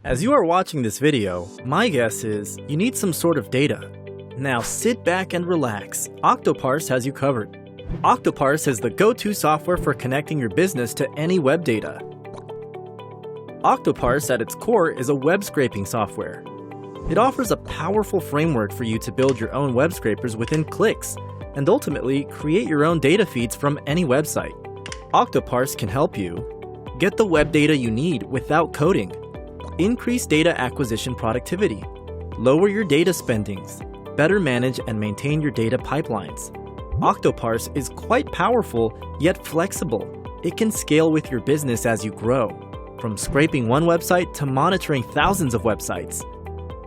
As you are watching this video, my guess is you need some sort of data. Now sit back and relax. Octoparse has you covered. Octoparse is the go-to software for connecting your business to any web data. Octoparse at its core is a web scraping software. It offers a powerful framework for you to build your own web scrapers within clicks and ultimately create your own data feeds from any website. Octoparse can help you get the web data you need without coding, increase data acquisition productivity, lower your data spendings, better manage and maintain your data pipelines. Octoparse is quite powerful yet flexible. It can scale with your business as you grow, from scraping one website to monitoring thousands of websites.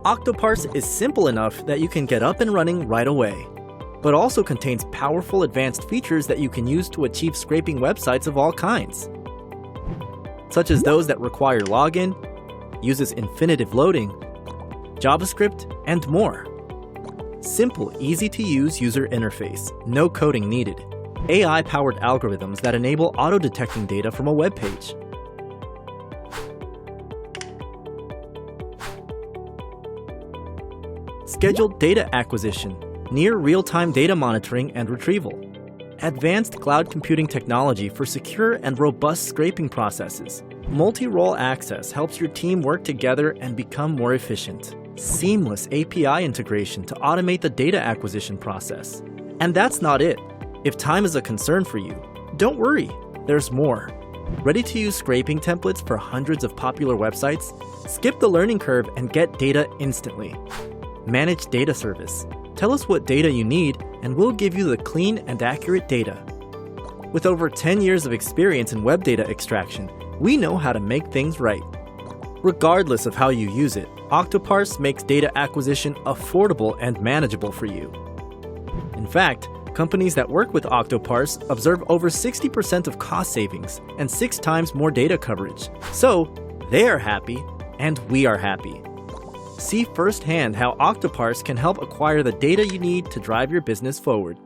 Octoparse is simple enough that you can get up and running right away, but also contains powerful advanced features that you can use to achieve scraping websites of all kinds, such as those that require login, uses infinitive loading, JavaScript, and more. Simple, easy-to-use user interface, no coding needed. AI-powered algorithms that enable auto-detecting data from a web page. Scheduled data acquisition, near real-time data monitoring and retrieval. Advanced cloud computing technology for secure and robust scraping processes. Multi-role access helps your team work together and become more efficient. Seamless API integration to automate the data acquisition process. And that's not it. If time is a concern for you, don't worry, there's more. Ready-to-use scraping templates for hundreds of popular websites? Skip the learning curve and get data instantly. Manage data service. Tell us what data you need and we'll give you the clean and accurate data. With over 10 years of experience in web data extraction, we know how to make things right. Regardless of how you use it, Octoparse makes data acquisition affordable and manageable for you. In fact, companies that work with Octoparse observe over 60% of cost savings and 6 times more data coverage. So, they are happy, and we are happy. See firsthand how Octoparse can help acquire the data you need to drive your business forward.